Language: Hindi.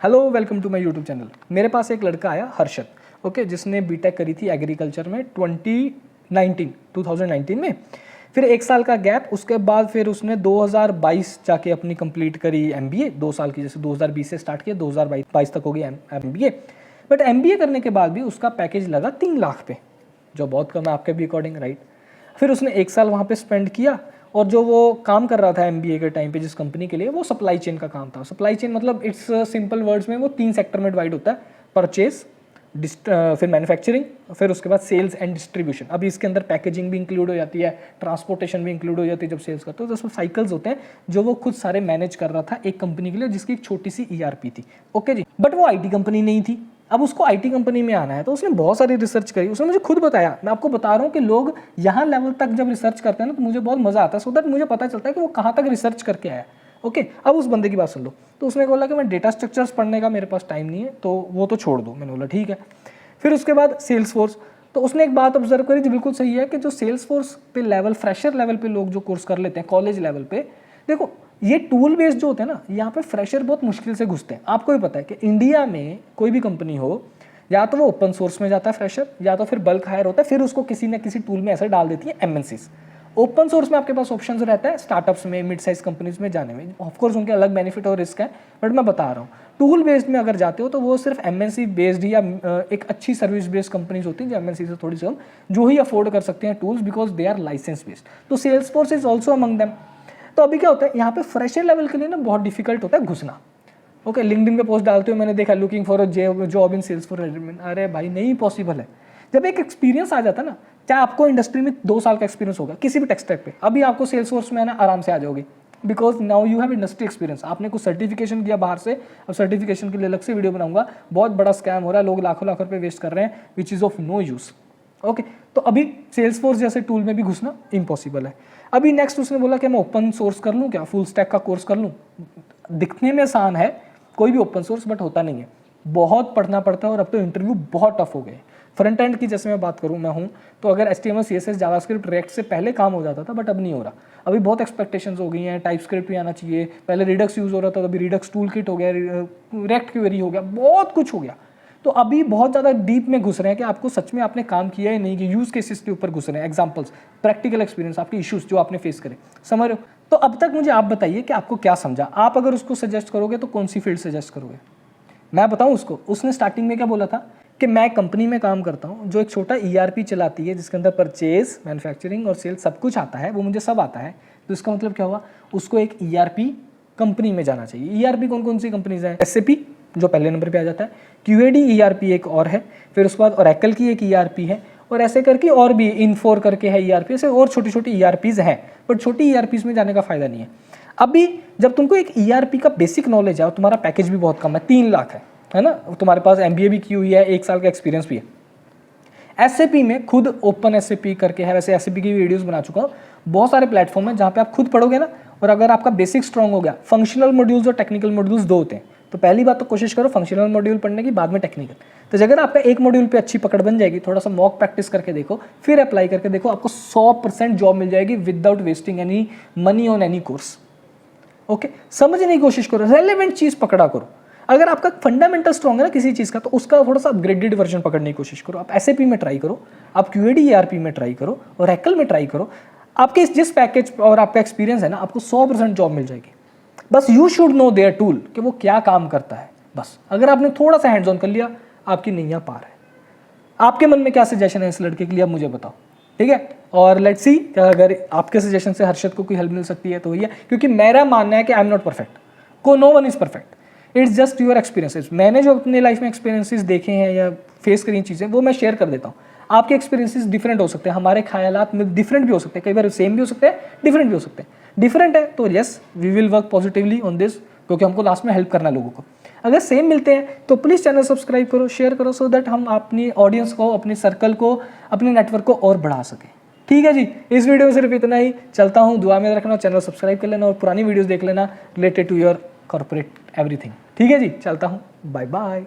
Hello, welcome to my YouTube channel. मेरे पास एक लड़का आया हर्षद, ओके, जिसने बीटेक करी थी एग्रीकल्चर में 2019 में। फिर एक साल का गैप, उसके बाद फिर उसने 2022 जाके अपनी कंप्लीट करी एमबीए, 2 साल की, जैसे 2020 से स्टार्ट किया 2022 तक हो गई एमबीए। बट एमबीए करने के बाद भी उसका पैकेज लगा 3 लाख पे, जो बहुत कम है आपके भी अकॉर्डिंग, राइट। फिर उसने 1 साल वहाँ पे स्पेंड किया, और जो वो काम कर रहा था एमबीए के टाइम पे जिस कंपनी के लिए, वो सप्लाई चेन का काम था। सप्लाई चेन मतलब इट्स सिंपल वर्ड्स में वो 3 सेक्टर में डिवाइड होता है, परचेज, फिर मैन्युफैक्चरिंग, फिर उसके बाद सेल्स एंड डिस्ट्रीब्यूशन। अभी इसके अंदर पैकेजिंग भी इंक्लूड हो जाती है, ट्रांसपोर्टेशन भी इंक्लूड हो जाती है जब सेल्स करते हो। तो उसमें साइकिल्स होते हैं जो वो खुद सारे मैनेज कर रहा था एक कंपनी के लिए, जिसकी एक छोटी सी ईआरपी थी, ओके जी। बट वो आईटी कंपनी नहीं थी, अब उसको आईटी कंपनी में आना है, तो उसने बहुत सारी रिसर्च करी। उसने मुझे खुद बताया, मैं आपको बता रहा हूँ कि लोग यहाँ लेवल तक जब रिसर्च करते हैं ना, तो मुझे बहुत मजा आता है, सो दैट मुझे पता चलता है कि वो कहाँ तक रिसर्च करके आया। ओके, अब उस बंदे की बात सुन लो। तो उसने बोला कि मैं डेटा स्ट्रक्चर्स पढ़ने का मेरे पास टाइम नहीं है, तो वो तो छोड़ दो। मैंने बोला ठीक है। फिर उसके बाद सेल्स फोर्स, तो उसने एक बात ऑब्जर्व करी जो बिल्कुल सही है, कि जो सेल्स फोर्स पे लेवल, फ्रेशर लेवल पे लोग जो कोर्स कर लेते हैं कॉलेज लेवल पे, देखो ये टूल बेस्ड जो होते हैं ना, यहाँ पे फ्रेशर बहुत मुश्किल से घुसते हैं। आपको भी पता है कि इंडिया में कोई भी कंपनी हो, या तो वो ओपन सोर्स में जाता है फ्रेशर, या तो फिर बल्क हायर होता है, फिर उसको किसी न किसी टूल में ऐसे डाल देती है एमएनसीज। ओपन सोर्स में आपके पास ऑप्शन रहता है स्टार्टअप्स में, मिड साइज कंपनीज में जाने में। ऑफकोर्स उनके अलग बेनिफिट और रिस्क है, बट मैं बता रहा हूँ टूल बेस्ड में अगर जाते हो तो वो सिर्फ एमएनसी बेस्ड या एक अच्छी सर्विस बेस्ड कंपनीज होती हैं जो एमएनसी से थोड़ी सी कम, जो ही अफोर्ड कर सकते हैं tools, because they are license based. तो Salesforce is also among them. तो अभी क्या होता है, यहाँ पे फ्रेशर लेवल के लिए ना बहुत डिफिकल्ट होता है घुसना। ओके, लिंक्डइन पे पोस्ट डालते हो, मैंने देखा looking for a job in sales for admin. अरे भाई नहीं पॉसिबल है। जब एक एक्सपीरियंस आ जाता है ना, चाहे आपको इंडस्ट्री में 2 साल का एक्सपीरियंस होगा किसी भी टेक स्टैक पे, अभी आपको सेल्स फोर्स में आना आराम से आ जाओगे, because now you have industry experience. आपने कुछ सर्टिफिकेशन किया बाहर से, अब सर्टिफिकेशन के लिए अलग से वीडियो बनाऊंगा। बहुत बड़ा स्कैम हो रहा है, लोग लाखों लाख रुपए वेस्ट कर रहे हैं, which is of no use. Okay, तो अभी सेल्स फोर्स जैसे टूल में भी घुसना इम्पॉसिबल है। अभी नेक्स्ट उसने बोला कि मैं ओपन सोर्स कर लूँ क्या, फुल स्टैक का कोर्स कर लूँ। दिखने में आसान है कोई भी ओपन सोर्स, बट होता नहीं है, बहुत पढ़ना पड़ता है, और अब तो इंटरव्यू बहुत टफ हो गए। फ्रंट एंड की जैसे मैं बात करूँ, मैं हूँ तो अगर HTML CSS जावास्क्रिप्ट रिएक्ट से पहले काम हो जाता था, बट अब नहीं हो रहा। अभी बहुत एक्सपेक्टेशंस हो गई हैं, टाइपस्क्रिप्ट भी आना चाहिए, पहले रिडक्स यूज़ हो रहा था, तो अभी रिडक्स टूल किट हो गया, रिएक्ट क्वेरी हो गया, बहुत कुछ हो गया। तो अभी बहुत ज़्यादा डीप में घुस रहे हैं कि आपको सच में आपने काम किया है नहीं, कि यूज़ केसेस के ऊपर घुस रहे हैं, एग्जाम्पल्स, प्रैक्टिकल एक्सपीरियंस, आपके इश्यूज जो आपने फेस करे, समझ रहे हो। तो अब तक मुझे आप बताइए कि आपको क्या समझा। आप अगर उसको सजेस्ट करोगे तो कौन सी फील्ड सजेस्ट करोगे। मैं बताऊं उसको, उसने स्टार्टिंग में क्या बोला था कि मैं कंपनी में काम करता हूं जो एक छोटा ERP चलाती है, जिसके अंदर परचेज, मैन्युफैक्चरिंग और सेल सब कुछ आता है, वो मुझे सब आता है। तो इसका मतलब क्या हुआ, उसको एक ERP कंपनी में जाना चाहिए। ERP कौन कौन सी कंपनीज है, SAP जो पहले नंबर पे आ जाता है, QAD ERP एक और है, फिर उसके बाद Oracle की एक ERP है, और ऐसे करके और भी Infor करके है ERP, ऐसे और छोटी छोटी ERPs हैं, बट छोटी ERPs में जाने का फायदा नहीं है। अभी जब तुमको एक ERP का बेसिक नॉलेज है और तुम्हारा पैकेज भी बहुत कम है, 3 लाख है ना, तुम्हारे पास MBA भी की हुई है, 1 साल का एक्सपीरियंस भी है, SAP में खुद ओपन SAP करके है, वैसे SAP की वीडियोस बना चुका हूँ, बहुत सारे प्लेटफॉर्म है जहाँ पे आप खुद पढ़ोगे ना, और अगर आपका बेसिक स्ट्रॉन्ग हो गया, फंक्शनल मॉड्यूल्स और टेक्निकल मॉड्यूल्स 2 होते हैं, तो पहली बात तो कोशिश करो फंक्शनल मॉड्यूल पढ़ने की, बाद में टेक्निकल। तो अगर आपका एक मॉड्यूल पे अच्छी पकड़ बन जाएगी, थोड़ा सा मॉक प्रैक्टिस करके देखो, फिर अप्लाई करके देखो, आपको 100% जॉब मिल जाएगी without wasting any money on any course. Okay, समझने की कोशिश करो, रेलेवेंट चीज पकड़ा करो। अगर आपका फंडामेंटल स्ट्रॉन्ग है ना किसी चीज का, तो उसका थोड़ा सा अपग्रेडेड वर्जन पकड़ने की कोशिश करो। आप SAP में ट्राई करो, आप QAD ERP में ट्राई करो, और Oracle में ट्राई करो। आपके जिस पैकेज और आपका एक्सपीरियंस है ना, आपको 100% जॉब मिल जाएगी। बस you should know their tool कि वो क्या काम करता है। बस अगर आपने थोड़ा सा हैंड्स ऑन कर लिया, आपकी नैया पार है। आपके मन में क्या सजेशन है इस लड़के के लिए, अब मुझे बताओ, ठीक है। और लेट्स सी अगर आपके सजेशन से हर्षद को कोई हेल्प मिल सकती है तो वही है, क्योंकि मेरा मानना है कि आई एम नॉट परफेक्ट, को no one is perfect, it's just your experiences. मैंने जो अपने लाइफ में एक्सपीरियंसेस देखे हैं या फेस करी चीज़ें, वो मैं शेयर कर देता हूँ। आपके एक्सपीरियंसेस डिफरेंट हो सकते हैं, हमारे ख्यालात में डिफरेंट भी हो सकते हैं, कई बार सेम भी हो सकते हैं, डिफरेंट भी हो सकते हैं। डिफरेंट है तो yes, we will work positively on this, क्योंकि हमको लास्ट में हेल्प करना है लोगों को। अगर सेम मिलते हैं तो प्लीज़ चैनल सब्सक्राइब करो, शेयर करो, सो दैट हम अपनी ऑडियंस को, अपने सर्कल को, अपने नेटवर्क को और बढ़ा सकें। ठीक है जी, इस वीडियो में सिर्फ इतना ही। चलता हूँ, दुआ में रखना, चैनल सब्सक्राइब कर लेना, और पुरानी वीडियोस देख लेना related to your corporate everything. ठीक है जी, चलता हूँ, बाय बाय।